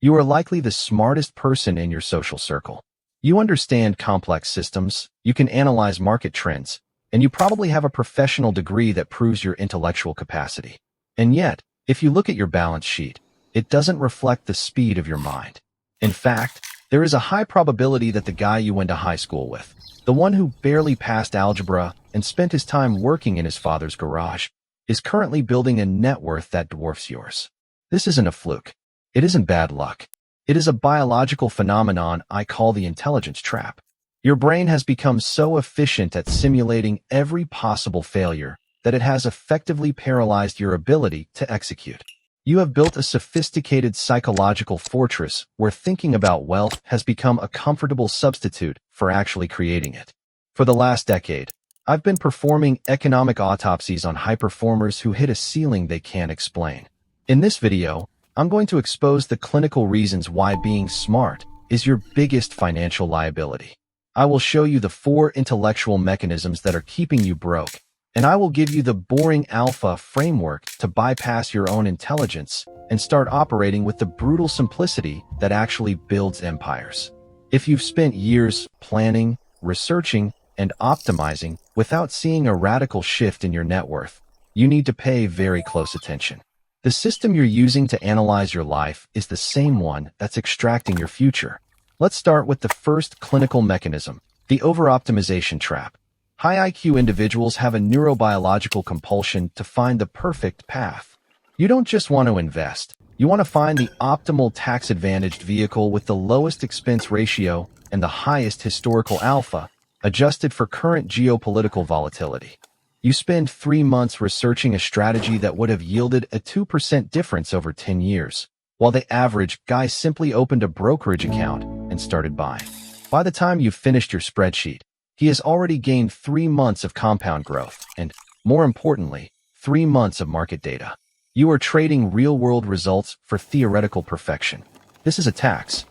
You are likely the smartest person in your social circle. You understand complex systems, you can analyze market trends, and you probably have a professional degree that proves your intellectual capacity. And yet, if you look at your balance sheet, it doesn't reflect the speed of your mind. In fact, there is a high probability that the guy you went to high school with, the one who barely passed algebra and spent his time working in his father's garage, is currently building a net worth that dwarfs yours. This isn't a fluke. It isn't bad luck. It is a biological phenomenon I call the intelligence trap. Your brain has become so efficient at simulating every possible failure that it has effectively paralyzed your ability to execute. You have built a sophisticated psychological fortress where thinking about wealth has become a comfortable substitute for actually creating it. For the last decade, I've been performing economic autopsies on high performers who hit a ceiling they can't explain. In this video, I'm going to expose the clinical reasons why being smart is your biggest financial liability. I will show you the 4 intellectual mechanisms that are keeping you broke, and I will give you the boring alpha framework to bypass your own intelligence and start operating with the brutal simplicity that actually builds empires. If you've spent years planning, researching, and optimizing without seeing a radical shift in your net worth, you need to pay very close attention. The system you're using to analyze your life is the same one that's extracting your future. Let's start with the first clinical mechanism, the over-optimization trap. High IQ individuals have a neurobiological compulsion to find the perfect path. You don't just want to invest. You want to find the optimal tax-advantaged vehicle with the lowest expense ratio and the highest historical alpha, adjusted for current geopolitical volatility. You spend 3 months researching a strategy that would have yielded a 2% difference over 10 years, while the average guy simply opened a brokerage account and started buying. By the time you've finished your spreadsheet, he has already gained 3 months of compound growth and, more importantly, 3 months of market data. You are trading real-world results for theoretical perfection. This is a tax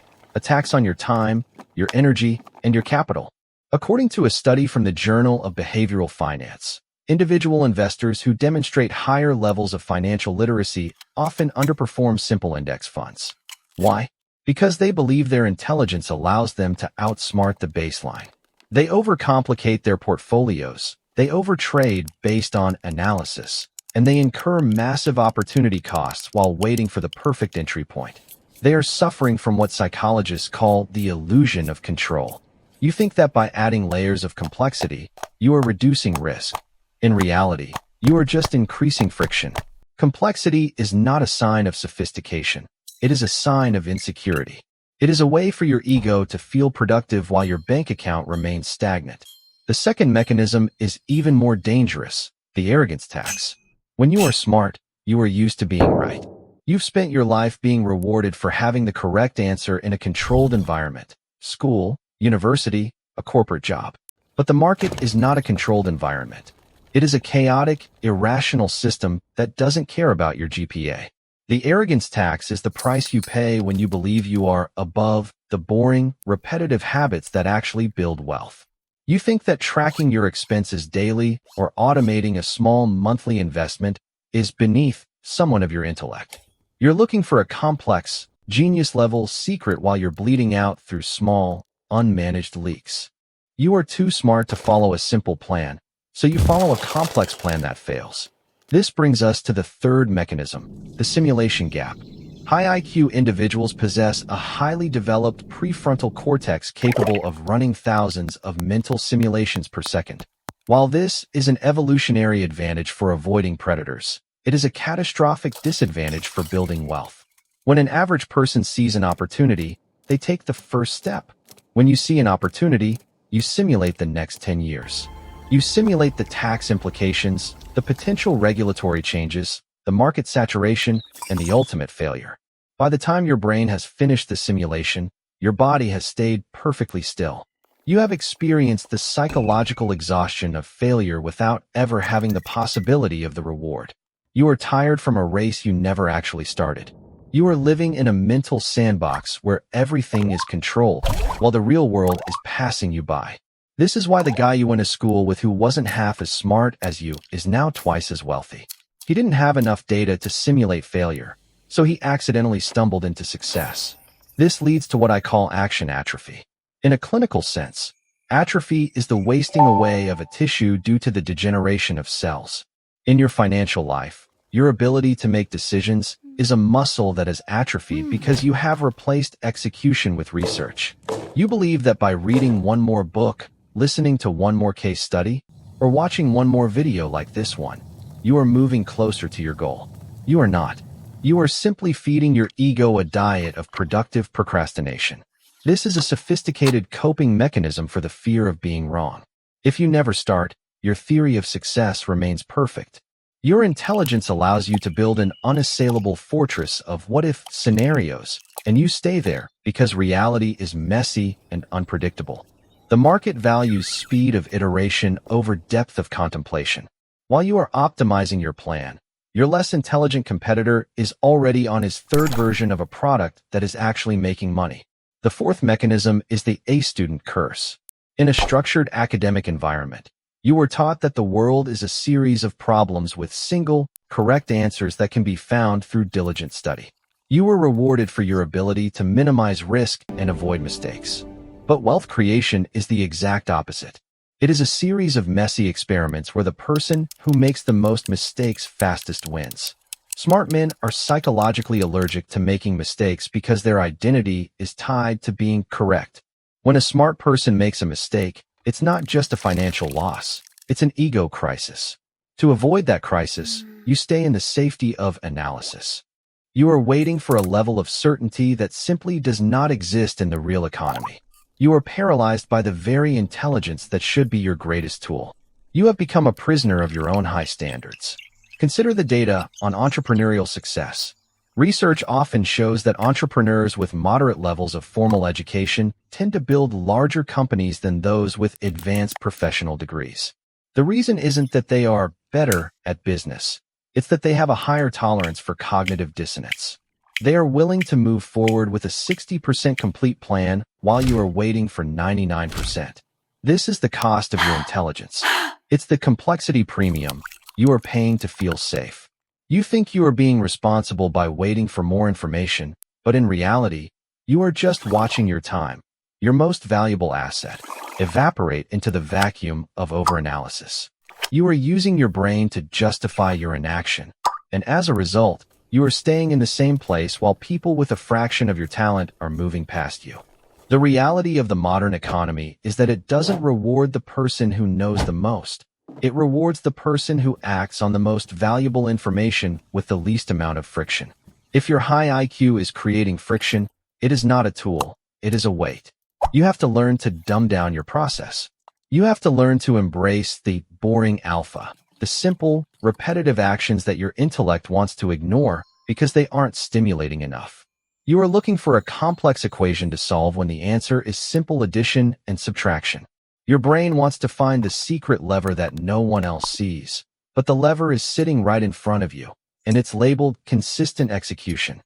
on your time, your energy, and your capital. According to a study from the Journal of Behavioral Finance, individual investors who demonstrate higher levels of financial literacy often underperform simple index funds. Why? Because they believe their intelligence allows them to outsmart the baseline. They overcomplicate their portfolios, they overtrade based on analysis, and they incur massive opportunity costs while waiting for the perfect entry point. They are suffering from what psychologists call the illusion of control. You think that by adding layers of complexity, you are reducing risk. In reality, you are just increasing friction. Complexity is not a sign of sophistication. It is a sign of insecurity. It is a way for your ego to feel productive while your bank account remains stagnant. The second mechanism is even more dangerous, the arrogance tax. When you are smart, you are used to being right. You've spent your life being rewarded for having the correct answer in a controlled environment, school, university, a corporate job. But the market is not a controlled environment. It is a chaotic, irrational system that doesn't care about your GPA. The arrogance tax is the price you pay when you believe you are above the boring, repetitive habits that actually build wealth. You think that tracking your expenses daily or automating a small monthly investment is beneath someone of your intellect. You're looking for a complex, genius-level secret while you're bleeding out through small, unmanaged leaks. You are too smart to follow a simple plan, so you follow a complex plan that fails. This brings us to the third mechanism, the simulation gap. High IQ individuals possess a highly developed prefrontal cortex capable of running thousands of mental simulations per second. While this is an evolutionary advantage for avoiding predators, it is a catastrophic disadvantage for building wealth. When an average person sees an opportunity, they take the first step. When you see an opportunity, you simulate the next 10 years. You simulate the tax implications, the potential regulatory changes, the market saturation, and the ultimate failure. By the time your brain has finished the simulation, your body has stayed perfectly still. You have experienced the psychological exhaustion of failure without ever having the possibility of the reward. You are tired from a race you never actually started. You are living in a mental sandbox where everything is controlled, while the real world is passing you by. This is why the guy you went to school with who wasn't half as smart as you is now twice as wealthy. He didn't have enough data to simulate failure. so he accidentally stumbled into success. This leads to what I call action atrophy. In a clinical sense, atrophy is the wasting away of a tissue due to the degeneration of cells. In your financial life, your ability to make decisions is a muscle that is atrophied because you have replaced execution with research. You believe that by reading one more book, listening to one more case study, or watching one more video like this one, you are moving closer to your goal. You are not. You are simply feeding your ego a diet of productive procrastination. This is a sophisticated coping mechanism for the fear of being wrong. If you never start, your theory of success remains perfect. Your intelligence allows you to build an unassailable fortress of what-if scenarios, and you stay there because reality is messy and unpredictable. The market values speed of iteration over depth of contemplation. While you are optimizing your plan, your less intelligent competitor is already on his third version of a product that is actually making money. The fourth mechanism is the A-student curse. In a structured academic environment, you were taught that the world is a series of problems with single, correct answers that can be found through diligent study. You were rewarded for your ability to minimize risk and avoid mistakes. But wealth creation is the exact opposite. It is a series of messy experiments where the person who makes the most mistakes fastest wins. Smart men are psychologically allergic to making mistakes because their identity is tied to being correct. When a smart person makes a mistake, it's not just a financial loss, it's an ego crisis. To avoid that crisis, you stay in the safety of analysis. You are waiting for a level of certainty that simply does not exist in the real economy. You are paralyzed by the very intelligence that should be your greatest tool. You have become a prisoner of your own high standards. Consider the data on entrepreneurial success. Research often shows that entrepreneurs with moderate levels of formal education tend to build larger companies than those with advanced professional degrees. The reason isn't that they are better at business. It's that they have a higher tolerance for cognitive dissonance. They are willing to move forward with a 60% complete plan while you are waiting for 99%. This is the cost of your intelligence. It's the complexity premium you are paying to feel safe. You think you are being responsible by waiting for more information, but in reality, you are just watching your time, your most valuable asset, evaporate into the vacuum of overanalysis. You are using your brain to justify your inaction, and as a result, you are staying in the same place while people with a fraction of your talent are moving past you. The reality of the modern economy is that it doesn't reward the person who knows the most. It rewards the person who acts on the most valuable information with the least amount of friction. If your high IQ is creating friction, it is not a tool, it is a weight. You have to learn to dumb down your process. You have to learn to embrace the boring alpha, the simple, repetitive actions that your intellect wants to ignore because they aren't stimulating enough. You are looking for a complex equation to solve when the answer is simple addition and subtraction. Your brain wants to find the secret lever that no one else sees, but the lever is sitting right in front of you, and it's labeled consistent execution.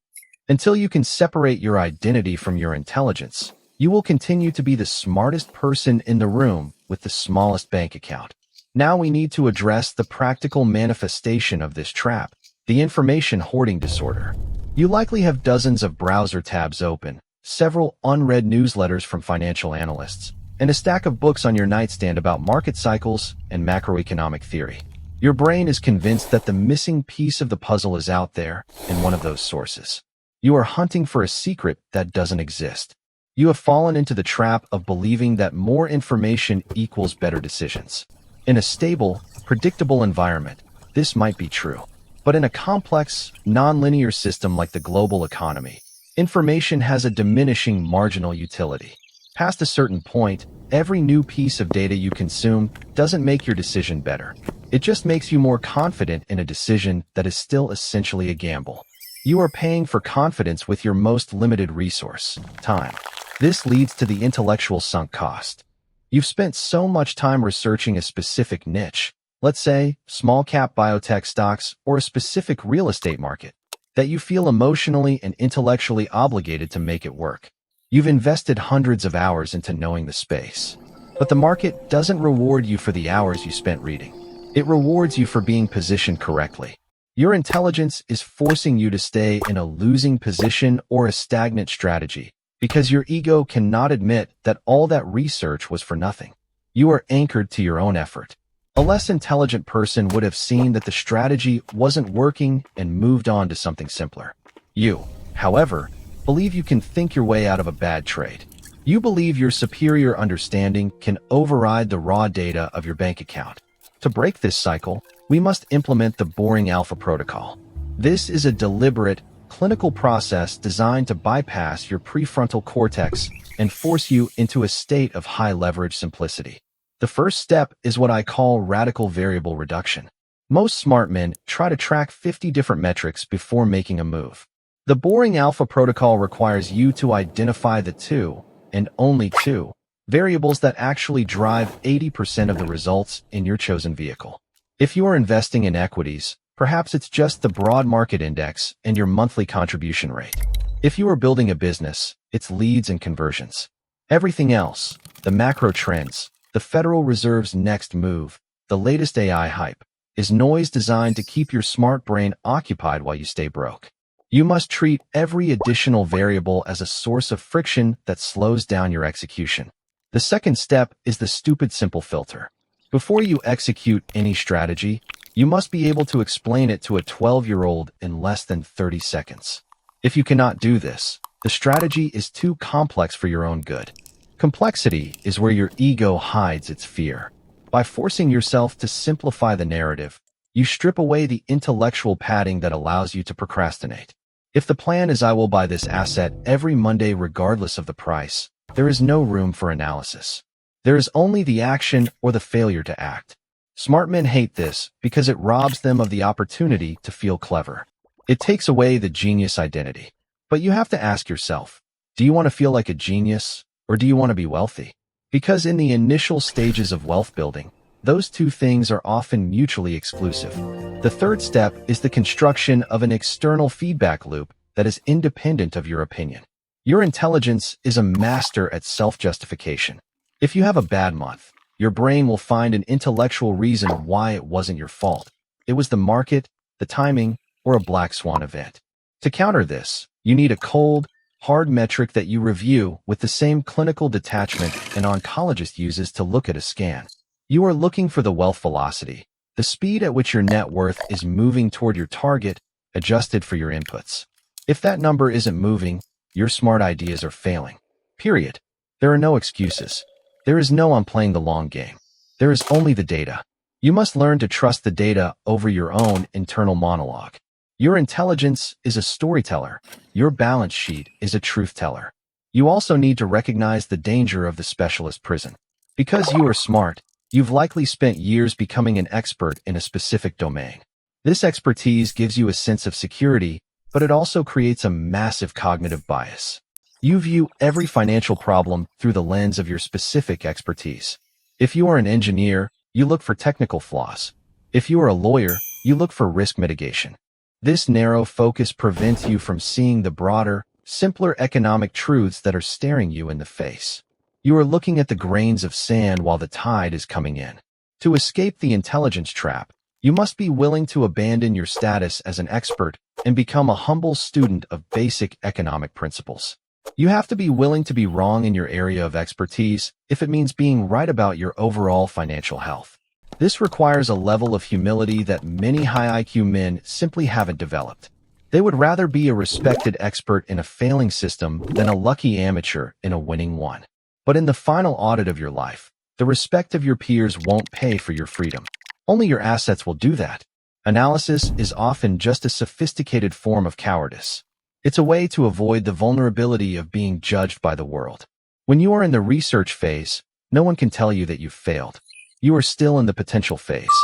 Until you can separate your identity from your intelligence, you will continue to be the smartest person in the room with the smallest bank account. Now we need to address the practical manifestation of this trap, the information hoarding disorder. You likely have dozens of browser tabs open, several unread newsletters from financial analysts, and a stack of books on your nightstand about market cycles and macroeconomic theory. Your brain is convinced that the missing piece of the puzzle is out there in one of those sources. You are hunting for a secret that doesn't exist. You have fallen into the trap of believing that more information equals better decisions. In a stable, predictable environment, this might be true. But in a complex, nonlinear system like the global economy, information has a diminishing marginal utility. Past a certain point, every new piece of data you consume doesn't make your decision better. It just makes you more confident in a decision that is still essentially a gamble. You are paying for confidence with your most limited resource, time. This leads to the intellectual sunk cost. You've spent so much time researching a specific niche, let's say small cap biotech stocks or a specific real estate market, that you feel emotionally and intellectually obligated to make it work. You've invested hundreds of hours into knowing the space, but the market doesn't reward you for the hours you spent reading. It rewards you for being positioned correctly. Your intelligence is forcing you to stay in a losing position or a stagnant strategy because your ego cannot admit that all that research was for nothing. You are anchored to your own effort. A less intelligent person would have seen that the strategy wasn't working and moved on to something simpler. You, however, believe you can think your way out of a bad trade. You believe your superior understanding can override the raw data of your bank account. To break this cycle, we must implement the boring alpha protocol. This is a deliberate, clinical process designed to bypass your prefrontal cortex and force you into a state of high-leverage simplicity. The first step is what I call radical variable reduction. Most smart men try to track 50 different metrics before making a move. The boring alpha protocol requires you to identify the two, and only two, variables that actually drive 80% of the results in your chosen vehicle. If you are investing in equities, perhaps it's just the broad market index and your monthly contribution rate. If you are building a business, it's leads and conversions. Everything else, the macro trends, the Federal Reserve's next move, the latest AI hype, is noise designed to keep your smart brain occupied while you stay broke. You must treat every additional variable as a source of friction that slows down your execution. The second step is the stupid simple filter. Before you execute any strategy, you must be able to explain it to a 12-year-old in less than 30 seconds. If you cannot do this, the strategy is too complex for your own good. Complexity is where your ego hides its fear. By forcing yourself to simplify the narrative, you strip away the intellectual padding that allows you to procrastinate. If the plan is I will buy this asset every Monday regardless of the price, there is no room for analysis. There is only the action or the failure to act. Smart men hate this because it robs them of the opportunity to feel clever. It takes away the genius identity. But you have to ask yourself, do you want to feel like a genius or do you want to be wealthy? Because in the initial stages of wealth building, those two things are often mutually exclusive. The third step is the construction of an external feedback loop that is independent of your opinion. Your intelligence is a master at self-justification. If you have a bad month, your brain will find an intellectual reason why it wasn't your fault. It was the market, the timing, or a black swan event. To counter this, you need a cold, hard metric that you review with the same clinical detachment an oncologist uses to look at a scan. You are looking for the wealth velocity, the speed at which your net worth is moving toward your target, adjusted for your inputs. If that number isn't moving, your smart ideas are failing. Period. There are no excuses. There is no I'm playing the long game. There is only the data. You must learn to trust the data over your own internal monologue. Your intelligence is a storyteller. Your balance sheet is a truth teller. You also need to recognize the danger of the specialist prison. Because you are smart, you've likely spent years becoming an expert in a specific domain. This expertise gives you a sense of security, but it also creates a massive cognitive bias. You view every financial problem through the lens of your specific expertise. If you are an engineer, you look for technical flaws. If you are a lawyer, you look for risk mitigation. This narrow focus prevents you from seeing the broader, simpler economic truths that are staring you in the face. You are looking at the grains of sand while the tide is coming in. To escape the intelligence trap, you must be willing to abandon your status as an expert and become a humble student of basic economic principles. You have to be willing to be wrong in your area of expertise if it means being right about your overall financial health. This requires a level of humility that many high IQ men simply haven't developed. They would rather be a respected expert in a failing system than a lucky amateur in a winning one. But in the final audit of your life, the respect of your peers won't pay for your freedom. Only your assets will do that. Analysis is often just a sophisticated form of cowardice. It's a way to avoid the vulnerability of being judged by the world. When you are in the research phase, no one can tell you that you've failed. You are still in the potential phase.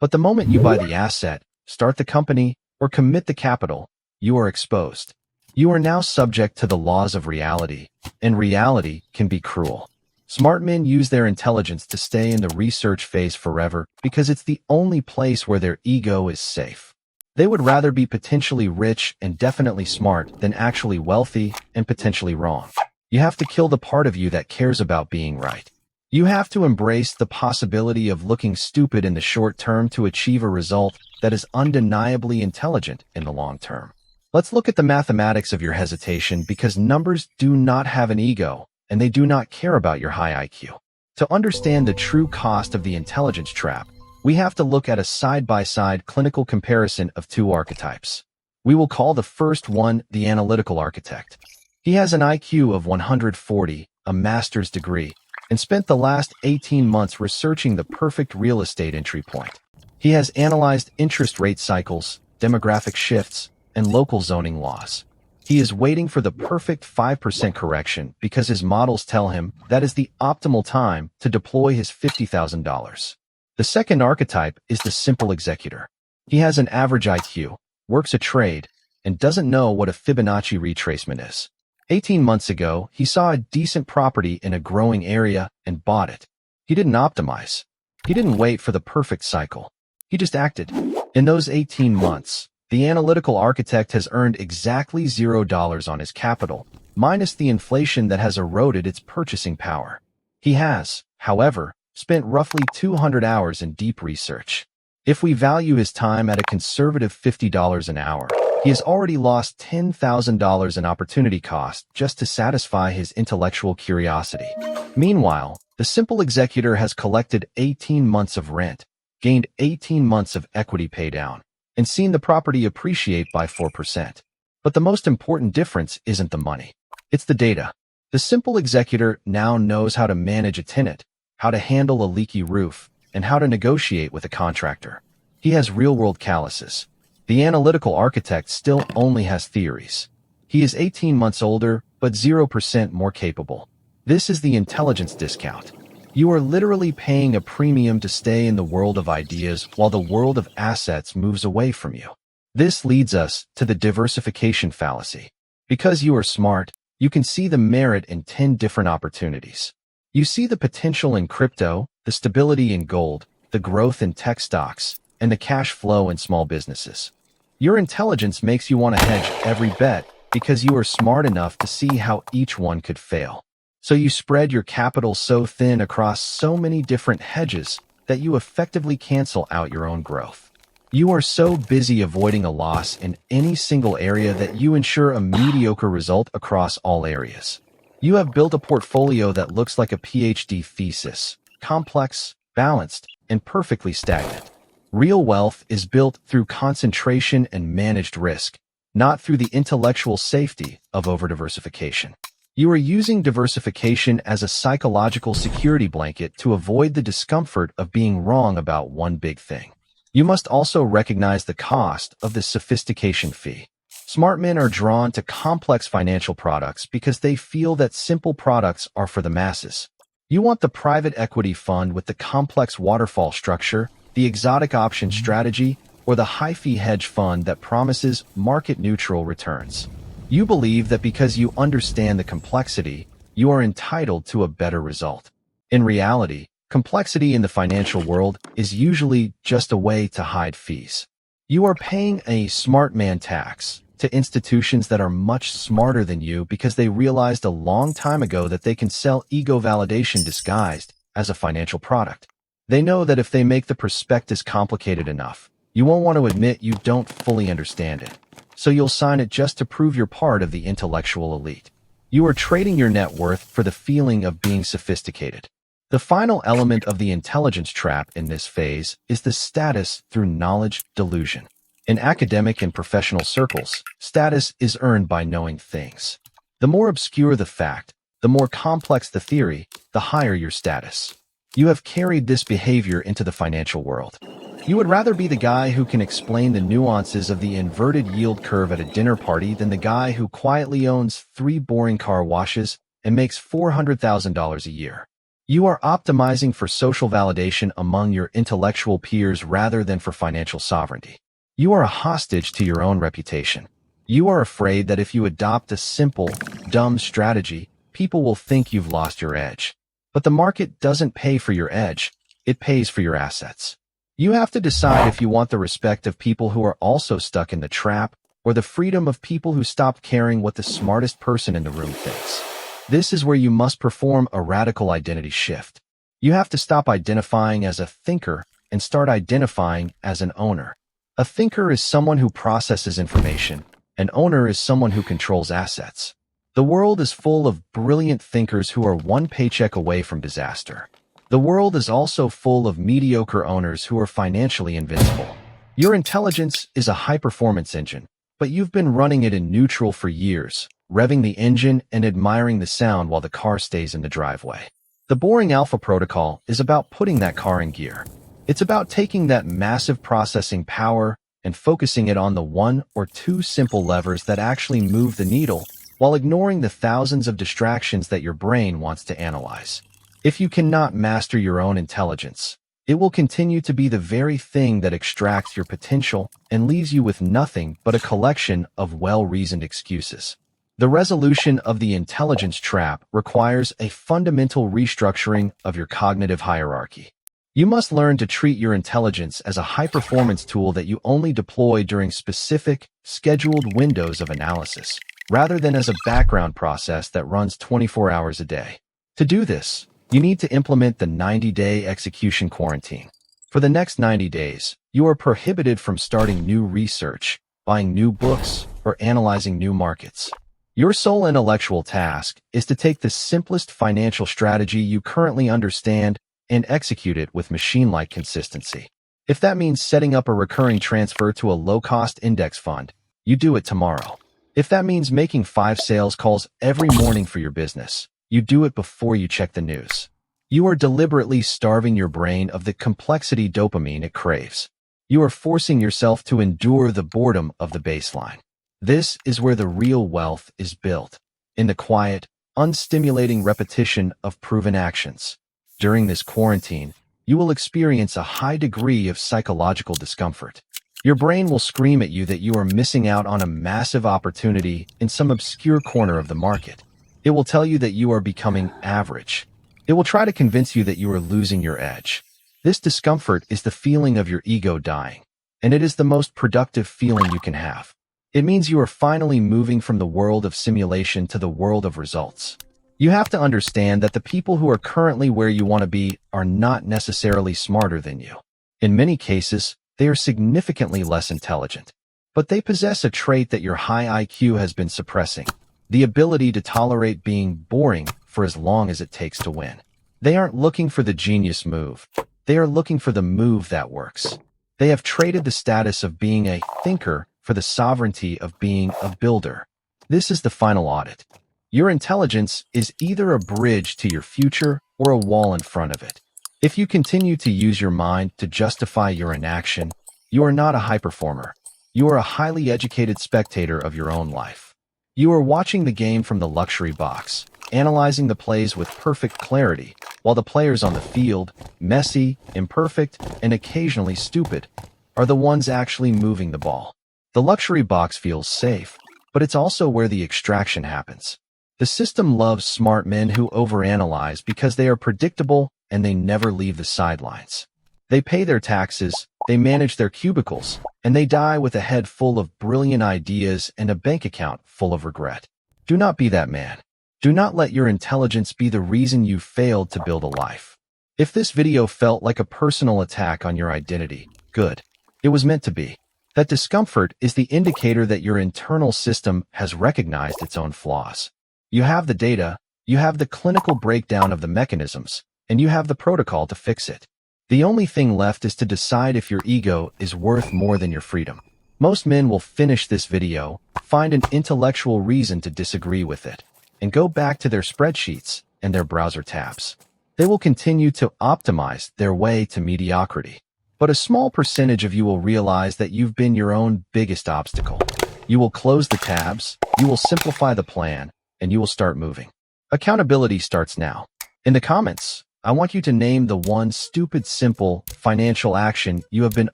But the moment you buy the asset, start the company, or commit the capital, you are exposed. You are now subject to the laws of reality, and reality can be cruel. Smart men use their intelligence to stay in the research phase forever because it's the only place where their ego is safe. They would rather be potentially rich and definitely smart than actually wealthy and potentially wrong. You have to kill the part of you that cares about being right. You have to embrace the possibility of looking stupid in the short term to achieve a result that is undeniably intelligent in the long term. Let's look at the mathematics of your hesitation, because numbers do not have an ego, and they do not care about your high IQ. To understand the true cost of the intelligence trap, we have to look at a side-by-side clinical comparison of two archetypes. We will call the first one the analytical architect. He has an IQ of 140, a master's degree, and spent the last 18 months researching the perfect real estate entry point. He has analyzed interest rate cycles, demographic shifts, and local zoning laws. He is waiting for the perfect 5% correction because his models tell him that is the optimal time to deploy his $50,000. The second archetype is the simple executor. He has an average IQ, works a trade, and doesn't know what a Fibonacci retracement is. 18 months ago, he saw a decent property in a growing area and bought it. He didn't optimize. He didn't wait for the perfect cycle. He just acted. In those 18 months, the analytical architect has earned exactly $0 on his capital, minus the inflation that has eroded its purchasing power. He has, however, spent roughly 200 hours in deep research. If we value his time at a conservative $50 an hour, he has already lost $10,000 in opportunity cost just to satisfy his intellectual curiosity. Meanwhile, the simple executor has collected 18 months of rent, gained 18 months of equity paydown, and seen the property appreciate by 4%. But the most important difference isn't the money. It's the data. The simple executor now knows how to manage a tenant, how to handle a leaky roof, and how to negotiate with a contractor. He has real-world calluses. The analytical architect still only has theories. He is 18 months older, but 0% more capable. This is the intelligence discount. You are literally paying a premium to stay in the world of ideas while the world of assets moves away from you. This leads us to the diversification fallacy. Because you are smart, you can see the merit in 10 different opportunities. You see the potential in crypto, the stability in gold, the growth in tech stocks, and the cash flow in small businesses. Your intelligence makes you want to hedge every bet because you are smart enough to see how each one could fail. So you spread your capital so thin across so many different hedges that you effectively cancel out your own growth. You are so busy avoiding a loss in any single area that you ensure a mediocre result across all areas. You have built a portfolio that looks like a PhD thesis, complex, balanced, and perfectly stagnant. Real wealth is built through concentration and managed risk, not through the intellectual safety of over-diversification. You are using diversification as a psychological security blanket to avoid the discomfort of being wrong about one big thing. You must also recognize the cost of the sophistication fee. Smart men are drawn to complex financial products because they feel that simple products are for the masses. You want the private equity fund with the complex waterfall structure, the exotic option strategy, or the high-fee hedge fund that promises market-neutral returns. You believe that because you understand the complexity, you are entitled to a better result. In reality, complexity in the financial world is usually just a way to hide fees. You are paying a smart man tax to institutions that are much smarter than you because they realized a long time ago that they can sell ego validation disguised as a financial product. They know that if they make the prospectus complicated enough, you won't want to admit you don't fully understand it. So you'll sign it just to prove you're part of the intellectual elite. You are trading your net worth for the feeling of being sophisticated. The final element of the intelligence trap in this phase is the status through knowledge delusion. In academic and professional circles, status is earned by knowing things. The more obscure the fact, the more complex the theory, the higher your status. You have carried this behavior into the financial world. You would rather be the guy who can explain the nuances of the inverted yield curve at a dinner party than the guy who quietly owns 3 boring car washes and makes $400,000 a year. You are optimizing for social validation among your intellectual peers rather than for financial sovereignty. You are a hostage to your own reputation. You are afraid that if you adopt a simple, dumb strategy, people will think you've lost your edge. But the market doesn't pay for your edge, it pays for your assets. You have to decide if you want the respect of people who are also stuck in the trap, or the freedom of people who stopped caring what the smartest person in the room thinks. This is where you must perform a radical identity shift. You have to stop identifying as a thinker and start identifying as an owner. A thinker is someone who processes information. An owner is someone who controls assets. The world is full of brilliant thinkers who are one paycheck away from disaster. The world is also full of mediocre owners who are financially invincible. Your intelligence is a high-performance engine, but you've been running it in neutral for years, revving the engine and admiring the sound while the car stays in the driveway. The boring alpha protocol is about putting that car in gear. It's about taking that massive processing power and focusing it on the one or two simple levers that actually move the needle while ignoring the thousands of distractions that your brain wants to analyze. If you cannot master your own intelligence, it will continue to be the very thing that extracts your potential and leaves you with nothing but a collection of well-reasoned excuses. The resolution of the intelligence trap requires a fundamental restructuring of your cognitive hierarchy. You must learn to treat your intelligence as a high-performance tool that you only deploy during specific, scheduled windows of analysis, rather than as a background process that runs 24 hours a day. To do this, you need to implement the 90-day execution quarantine. For the next 90 days, you are prohibited from starting new research, buying new books, or analyzing new markets. Your sole intellectual task is to take the simplest financial strategy you currently understand and execute it with machine-like consistency. If that means setting up a recurring transfer to a low-cost index fund, you do it tomorrow. If that means making 5 sales calls every morning for your business, you do it before you check the news. You are deliberately starving your brain of the complexity dopamine it craves. You are forcing yourself to endure the boredom of the baseline. This is where the real wealth is built, in the quiet, unstimulating repetition of proven actions. During this quarantine, you will experience a high degree of psychological discomfort. Your brain will scream at you that you are missing out on a massive opportunity in some obscure corner of the market. It will tell you that you are becoming average. It will try to convince you that you are losing your edge. This discomfort is the feeling of your ego dying, and it is the most productive feeling you can have. It means you are finally moving from the world of simulation to the world of results. You have to understand that the people who are currently where you want to be are not necessarily smarter than you. In many cases, they are significantly less intelligent, but they possess a trait that your high IQ has been suppressing: the ability to tolerate being boring for as long as it takes to win. They aren't looking for the genius move. They are looking for the move that works. They have traded the status of being a thinker for the sovereignty of being a builder. This is the final audit. Your intelligence is either a bridge to your future or a wall in front of it. If you continue to use your mind to justify your inaction, you are not a high performer. You are a highly educated spectator of your own life. You are watching the game from the luxury box, analyzing the plays with perfect clarity, while the players on the field, messy, imperfect, and occasionally stupid, are the ones actually moving the ball. The luxury box feels safe, but it's also where the extraction happens. The system loves smart men who overanalyze because they are predictable and they never leave the sidelines. They pay their taxes, they manage their cubicles, and they die with a head full of brilliant ideas and a bank account full of regret. Do not be that man. Do not let your intelligence be the reason you failed to build a life. If this video felt like a personal attack on your identity, good. It was meant to be. That discomfort is the indicator that your internal system has recognized its own flaws. You have the data, you have the clinical breakdown of the mechanisms, and you have the protocol to fix it. The only thing left is to decide if your ego is worth more than your freedom. Most men will finish this video, find an intellectual reason to disagree with it, and go back to their spreadsheets and their browser tabs. They will continue to optimize their way to mediocrity. But a small percentage of you will realize that you've been your own biggest obstacle. You will close the tabs, you will simplify the plan, and you will start moving. Accountability starts now. In the comments, I want you to name the one stupid, simple financial action you have been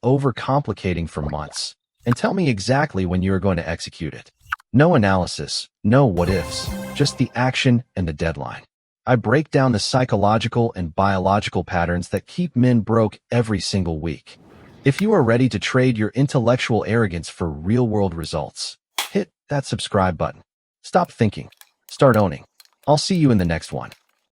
overcomplicating for months, and tell me exactly when you are going to execute it. No analysis, no what-ifs, just the action and the deadline. I break down the psychological and biological patterns that keep men broke every single week. If you are ready to trade your intellectual arrogance for real-world results, hit that subscribe button. Stop thinking. Start owning. I'll see you in the next one.